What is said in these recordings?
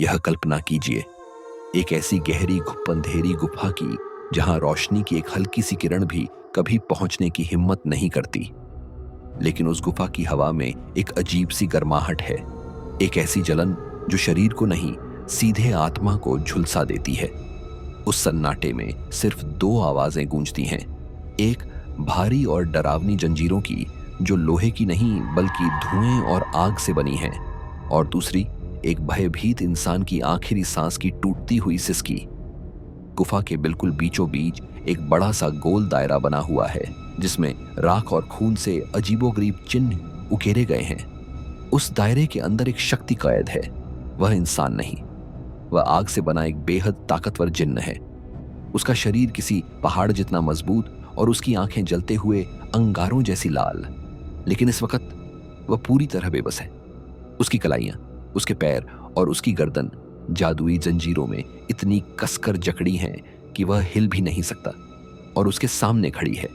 यह कल्पना कीजिए, एक ऐसी गहरी अंधेरी गुफा की जहां रोशनी की एक हल्की सी किरण भी कभी पहुंचने की हिम्मत नहीं करती। लेकिन उस गुफा की हवा में एक अजीब सी गर्माहट है, एक ऐसी जलन जो शरीर को नहीं, सीधे आत्मा को झुलसा देती है। उस सन्नाटे में सिर्फ दो आवाजें गूंजती हैं, एक भारी और डरावनी जंजीरों की जो लोहे की नहीं बल्कि धुएं और आग से बनी है, और दूसरी एक भयभीत इंसान की आखिरी सांस की टूटती हुई सिसकी। गुफा के बिल्कुल बीचों बीच एक बड़ा सा गोल दायरा बना हुआ है जिसमें राख और खून से अजीबोगरीब चिन्ह उकेरे गए हैं। उस दायरे के अंदर एक शक्ति कैद है। वह इंसान नहीं, वह आग से बना एक बेहद ताकतवर जिन्न है। उसका शरीर किसी पहाड़ जितना मजबूत और उसकी आंखें जलते हुए अंगारों जैसी लाल। लेकिन इस वक्त वह पूरी तरह बेबस है। उसकी कलाइयां, उसके पैर और उसकी गर्दन जादुई जंजीरों में इतनी कसकर जकड़ी हैं कि वह हिल भी नहीं सकता। और उसके सामने खड़ी है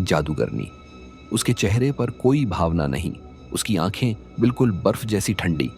जादूगरनी। उसके चेहरे पर कोई भावना नहीं, उसकी आंखें बिल्कुल बर्फ जैसी ठंडी,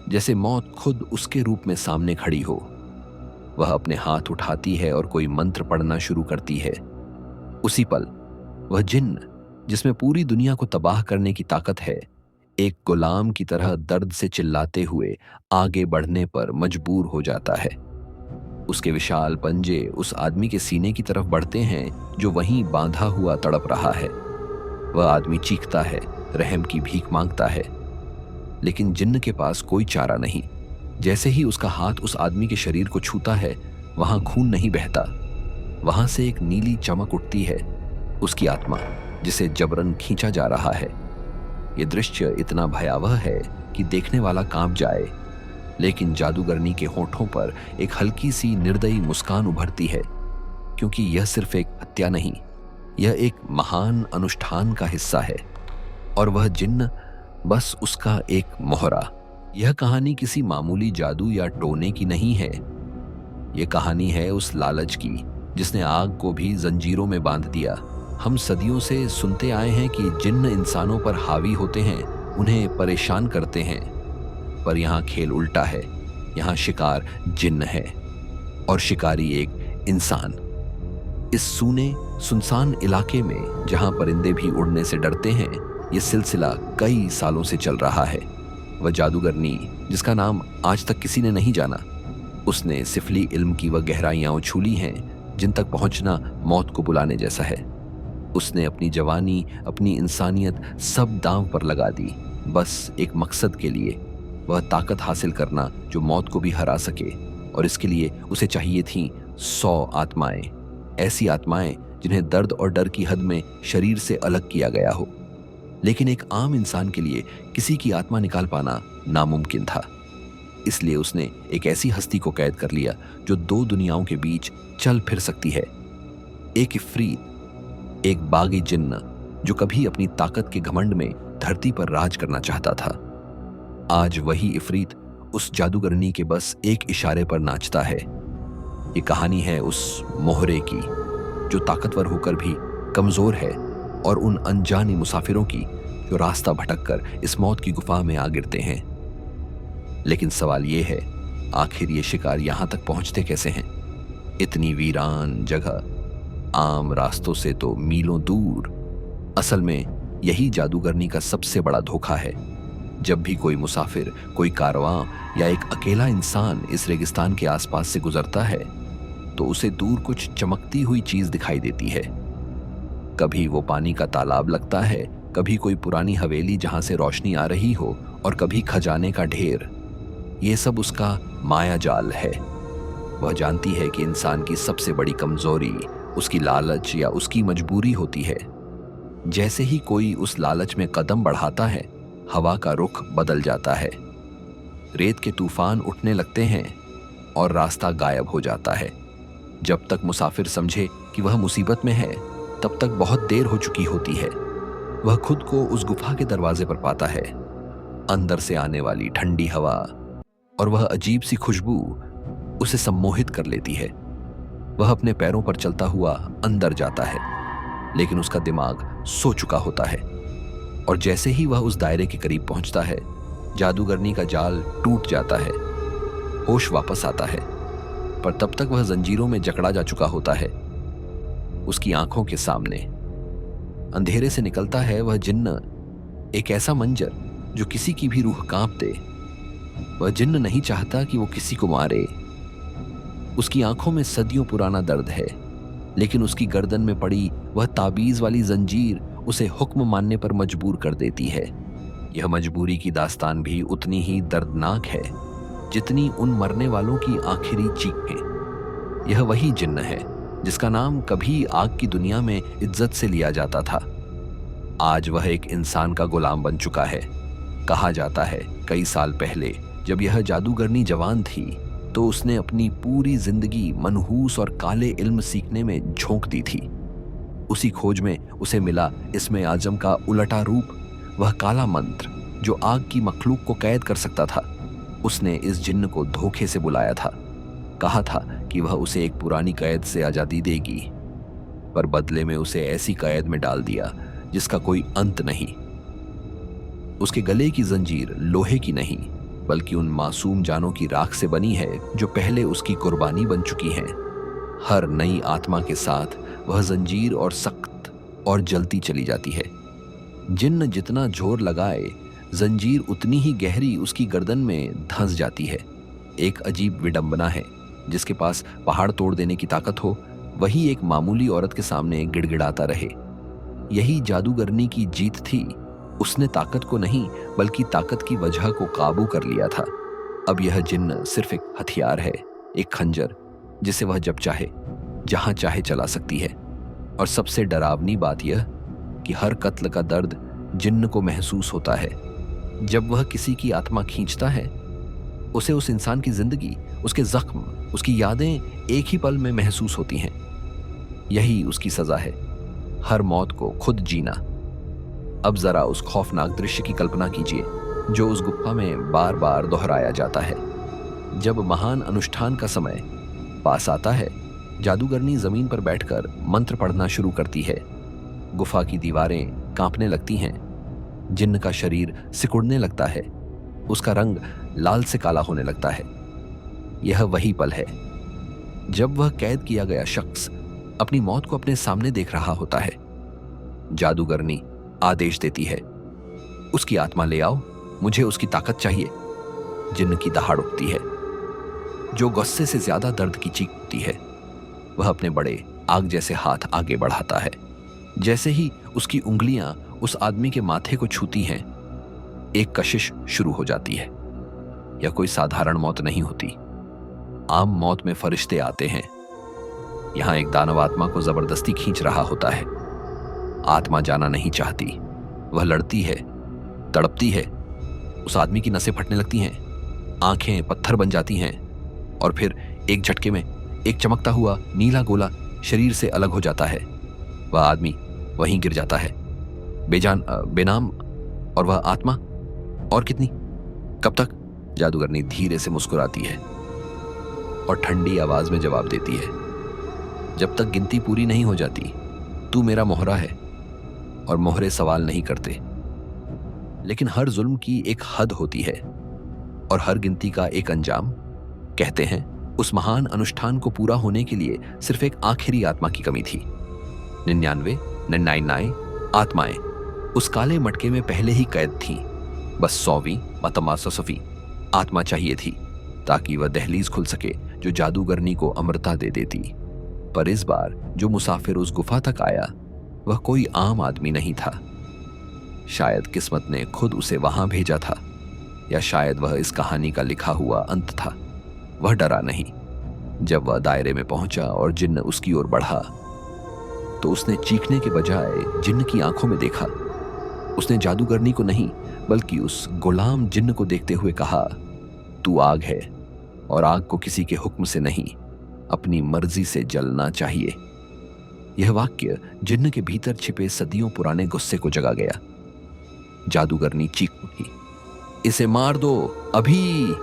जैसे मौत खुद उसके रूप में सामने खड़ी हो। वह अपने हाथ उठाती है और कोई मंत्र पढ़ना शुरू करती है। उसी पल वह जिन्न जिसमें पूरी दुनिया को तबाह करने की ताकत है, एक गुलाम की तरह दर्द से चिल्लाते हुए आगे बढ़ने पर मजबूर हो जाता है। उसके विशाल पंजे उस आदमी के सीने की तरफ बढ़ते हैं जो वहीं बांधा हुआ तड़प रहा है। वह आदमी चीखता है, रहम की भीख मांगता है, लेकिन जिन्न के पास कोई चारा नहीं। जैसे ही उसका हाथ उस आदमी के शरीर को छूता है, वहां खून नहीं बहता, वहां से एक नीली चमक उठती है, उसकी आत्मा जिसे जबरन खींचा जा रहा है। यह दृश्य इतना भयावह है कि देखने वाला कांप जाए, लेकिन जादूगरनी के होठों पर एक हल्की सी निर्दयी मुस्कान उभरती है, क्योंकि यह सिर्फ एक हत्या नहीं, यह एक महान अनुष्ठान का हिस्सा है। और वह जिन्न बस उसका एक मोहरा। यह कहानी किसी मामूली जादू या टोने की नहीं है। यह कहानी है उस लालच की जिसने आग को भी जंजीरों में बांध दिया। हम सदियों से सुनते आए हैं कि जिन्न इंसानों पर हावी होते हैं, उन्हें परेशान करते हैं, पर यहाँ खेल उल्टा है। यहाँ शिकार जिन्न है और शिकारी एक इंसान। इस सूने सुनसान इलाके में जहाँ परिंदे भी उड़ने से डरते हैं, ये सिलसिला कई सालों से चल रहा है। वह जादूगरनी जिसका नाम आज तक किसी ने नहीं जाना, उसने सिफली इल्म की वह गहराइयां उछूली हैं जिन तक पहुंचना मौत को बुलाने जैसा है। उसने अपनी जवानी, अपनी इंसानियत सब दांव पर लगा दी, बस एक मकसद के लिए, वह ताकत हासिल करना जो मौत को भी हरा सके। और इसके लिए उसे चाहिए थीं 100 आत्माएं, ऐसी आत्माएं जिन्हें दर्द और डर की हद में शरीर से अलग किया गया हो। लेकिन एक आम इंसान के लिए किसी की आत्मा निकाल पाना नामुमकिन था। इसलिए उसने एक ऐसी हस्ती को कैद कर लिया जो दो दुनियाओं के बीच चल फिर सकती है। एक इफ्रीत, एक बागी जिन्न जो कभी अपनी ताकत के घमंड में धरती पर राज करना चाहता था। आज वही इफ्रीत उस जादूगरनी के बस एक इशारे पर नाचता है। ये कहानी है उस मोहरे की जो ताकतवर होकर भी कमजोर है, और उन अनजानी मुसाफिरों की जो रास्ता भटककर इस मौत की गुफा में आ गिरते हैं। लेकिन सवाल ये है, आखिर ये शिकार यहां तक पहुंचते कैसे हैं? इतनी वीरान जगह, आम रास्तों से तो मीलों दूर। असल में यही जादूगरनी का सबसे बड़ा धोखा है। जब भी कोई मुसाफिर, कोई कारवां या एक अकेला इंसान इस रेगिस्तान के आसपास से गुजरता है, तो उसे दूर कुछ चमकती हुई चीज दिखाई देती है। कभी वो पानी का तालाब लगता है, कभी कोई पुरानी हवेली जहां से रोशनी आ रही हो, और कभी खजाने का ढेर। ये सब उसका माया जाल है। वह जानती है कि इंसान की सबसे बड़ी कमजोरी उसकी लालच या उसकी मजबूरी होती है। जैसे ही कोई उस लालच में कदम बढ़ाता है, हवा का रुख बदल जाता है, रेत के तूफान उठने लगते हैं और रास्ता गायब हो जाता है। जब तक मुसाफिर समझे कि वह मुसीबत में है, तब तक बहुत देर हो चुकी होती है। वह खुद को उस गुफा के दरवाजे पर पाता है। अंदर से आने वाली ठंडी हवा और वह अजीब सी खुशबू उसे सम्मोहित कर लेती है। वह अपने पैरों पर चलता हुआ अंदर जाता है, लेकिन उसका दिमाग सो चुका होता है। और जैसे ही वह उस दायरे के करीब पहुंचता है, जादूगरनी का जाल टूट जाता है। होश वापस आता है, पर तब तक वह जंजीरों में जकड़ा जा चुका होता है। उसकी आंखों के सामने अंधेरे से निकलता है वह जिन्न, एक ऐसा मंजर जो किसी की भी रूह कांप दे। वह जिन्न नहीं चाहता कि वो किसी को मारे। उसकी आंखों में सदियों पुराना दर्द है, लेकिन उसकी गर्दन में पड़ी वह ताबीज वाली जंजीर उसे हुक्म मानने पर मजबूर कर देती है। यह मजबूरी की दास्तान भी उतनी ही दर्दनाक है जितनी उन मरने वालों की आखिरी चीखें। यह वही जिन्न है जिसका नाम कभी आग की दुनिया में इज्जत से लिया जाता था। आज वह एक इंसान का गुलाम बन चुका है। कहा जाता है कई साल पहले जब यह जादूगरनी जवान थी तो उसने अपनी पूरी जिंदगी मनहूस और काले इल्म सीखने में झोंक दी थी। उसी खोज में उसे मिला इसमें आजम का उलटा रूप, वह काला मंत्र जो आग की मखलूक को कैद कर सकता था। उसने इस जिन्न को धोखे से बुलाया था, कहा था कि वह उसे एक पुरानी कैद से आजादी देगी, पर बदले में उसे ऐसी कैद में डाल दिया जिसका कोई अंत नहीं। उसके गले की जंजीर लोहे की नहीं बल्कि उन मासूम जानों की राख से बनी है जो पहले उसकी कुर्बानी बन चुकी हैं। हर नई आत्मा के साथ वह जंजीर और सख्त और जलती चली जाती है। जिन्न जितना जोर लगाए जंजीर उतनी ही गहरी उसकी गर्दन में धंस जाती है। एक अजीब विडंबना है, जिसके पास पहाड़ तोड़ देने की ताकत हो वही एक मामूली औरत के सामने गिड़गिड़ाता रहे। यही जादूगरनी की जीत थी। उसने ताकत को नहीं बल्कि ताकत की वजह को काबू कर लिया था। अब यह जिन्न सिर्फ एक हथियार है, एक खंजर जिसे वह जब चाहे जहां चाहे चला सकती है। और सबसे डरावनी बात यह कि हर कत्ल का दर्द जिन्न को महसूस होता है। जब वह किसी की आत्मा खींचता है उसे उस इंसान की जिंदगी, उसके जख्म, उसकी यादें एक ही पल में महसूस होती हैं। यही उसकी सजा है, हर मौत को खुद जीना। अब जरा उस खौफनाक दृश्य की कल्पना कीजिए जो उस गुफा में बार बार दोहराया जाता है। जब महान अनुष्ठान का समय पास आता है, जादूगरनी जमीन पर बैठकर मंत्र पढ़ना शुरू करती है। गुफा की दीवारें कांपने लगती हैं, जिन्न का शरीर सिकुड़ने लगता है, उसका रंग लाल से काला होने लगता है। यह वही पल है जब वह कैद किया गया शख्स अपनी मौत को अपने सामने देख रहा होता है। जादूगरनी आदेश देती है, उसकी आत्मा ले आओ, मुझे उसकी ताकत चाहिए। जिन्न की दहाड़ उठती है, जो गुस्से से ज्यादा दर्द की चीख उठती है। वह अपने बड़े आग जैसे हाथ आगे बढ़ाता है। जैसे ही उसकी उंगलियां उस आदमी के माथे को छूती हैं, एक कशिश शुरू हो जाती है। यह कोई साधारण मौत नहीं होती। आम मौत में फरिश्ते आते हैं, यहां एक दानव आत्मा को जबरदस्ती खींच रहा होता है। आत्मा जाना नहीं चाहती, वह लड़ती है, तड़पती है। उस आदमी की नसें फटने लगती हैं, आंखें पत्थर बन जाती हैं और फिर एक झटके में एक चमकता हुआ नीला गोला शरीर से अलग हो जाता है। वह आदमी वहीं गिर जाता है, बेजान बेनाम। और वह आत्मा और कितनी, कब तक? जादूगरनी धीरे से मुस्कुराती है और ठंडी आवाज में जवाब देती है, जब तक गिनती पूरी नहीं हो जाती। तू मेरा मोहरा है और मोहरे सवाल नहीं करते। लेकिन हर जुल्म की एक हद होती है और हर गिनती का एक अंजाम। कहते हैं उस महान अनुष्ठान को पूरा होने के लिए सिर्फ एक आखिरी आत्मा की कमी थी। 99 आत्माएं उस काले मटके में पहले ही कैद थीं। बस 100वीं मतमासफी आत्मा चाहिए थी ताकि वह दहलीज खुल सके जो जादूगरनी को अमरता दे देती। पर इस बार जो मुसाफिर उस गुफा तक आया वह कोई आम आदमी नहीं था। शायद किस्मत ने खुद उसे वहां भेजा था, या शायद वह इस कहानी का लिखा हुआ अंत था। वह डरा नहीं। जब वह दायरे में पहुंचा और जिन्न उसकी ओर बढ़ा तो उसने चीखने के बजाय जिन्न की आंखों में देखा। उसने जादूगरनी को नहीं बल्कि उस गुलाम जिन्न को देखते हुए कहा, तू आग है और आग को किसी के हुक्म से नहीं, अपनी मर्जी से जलना चाहिए। यह वाक्य जिन्न के भीतर छिपे सदियों पुराने गुस्से को जगा गया। जादूगरनी चीख उठी, इसे मार दो अभी।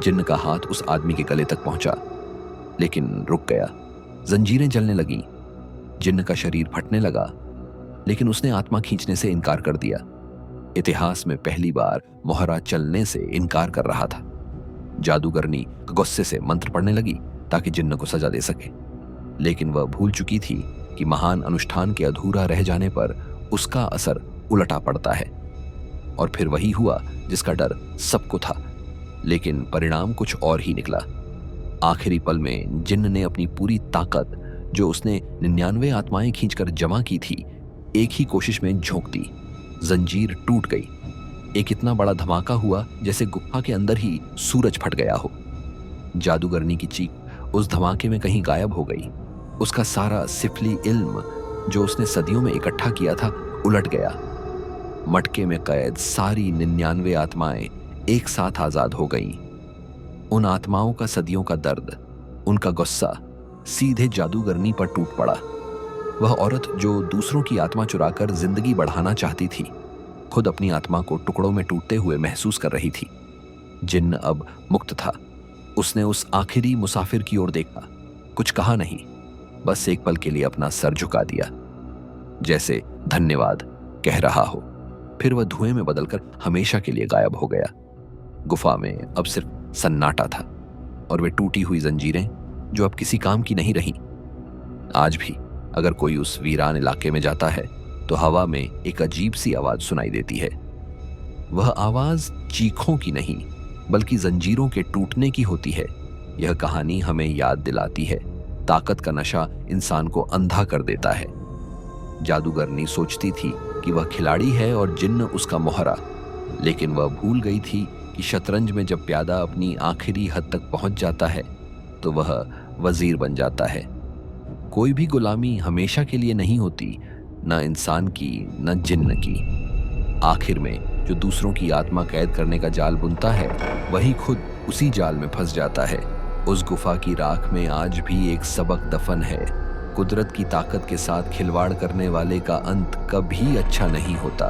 जिन्न का हाथ उस आदमी के गले तक पहुंचा लेकिन रुक गया। जंजीरें जलने लगीं, जिन्न का शरीर फटने लगा, लेकिन उसने आत्मा खींचने से इनकार कर दिया। इतिहास में पहली बार मोहरा चलने से इनकार कर रहा था। जादूगरनी गुस्से से मंत्र पढ़ने लगी ताकि जिन्न को सजा दे सके, लेकिन वह भूल चुकी थी कि महान अनुष्ठान के अधूरा रह जाने पर उसका असर उलटा पड़ता है। और फिर वही हुआ जिसका डर सबको था, लेकिन परिणाम कुछ और ही निकला। आखिरी पल में जिन्न ने अपनी पूरी ताकत, जो उसने 99 आत्माएं खींचकर जमा की थी, एक ही कोशिश में झोंक दी। जंजीर टूट गई। एक इतना बड़ा धमाका हुआ जैसे गुफा के अंदर ही सूरज फट गया हो। जादूगरनी की चीख उस धमाके में कहीं गायब हो गई। उसका सारा सिफली इल्म जो उसने सदियों में इकट्ठा किया था उलट गया। मटके में कैद सारी 99 आत्माएं एक साथ आजाद हो गईं। उन आत्माओं का सदियों का दर्द, उनका गुस्सा सीधे जादूगरनी पर टूट पड़ा। वह औरत जो दूसरों की आत्मा चुराकर जिंदगी बढ़ाना चाहती थी, खुद अपनी आत्मा को टुकड़ों में टूटते हुए महसूस कर रही थी। जिन्न अब मुक्त था। उसने उस आखिरी मुसाफिर की ओर देखा, कुछ कहा नहीं, बस एक पल के लिए अपना सर झुका दिया, जैसे धन्यवाद कह रहा हो। फिर वह धुएं में बदलकर हमेशा के लिए गायब हो गया। गुफा में अब सिर्फ सन्नाटा था और वे टूटी हुई जंजीरें जो अब किसी काम की नहीं रहीं। आज भी अगर कोई उस वीरान इलाके में जाता है तो हवा में एक अजीब सी आवाज सुनाई देती है। वह आवाज चीखों की नहीं बल्कि जंजीरों के टूटने की होती है। यह कहानी हमें याद दिलाती है, ताकत का नशा इंसान को अंधा कर देता है। जादूगरनी सोचती थी कि वह खिलाड़ी है और जिन्न उसका मोहरा, लेकिन वह भूल गई थी कि शतरंज में जब प्यादा अपनी आखिरी हद तक पहुंच जाता है तो वह वजीर बन जाता है। कोई भी गुलामी हमेशा के लिए नहीं होती, न इंसान की न जिन्न की। आखिर में जो दूसरों की आत्मा कैद करने का जाल बुनता है वही खुद उसी जाल में फंस जाता है। उस गुफा की राख में आज भी एक सबक दफन है। कुदरत की ताकत के साथ खिलवाड़ करने वाले का अंत कभी अच्छा नहीं होता।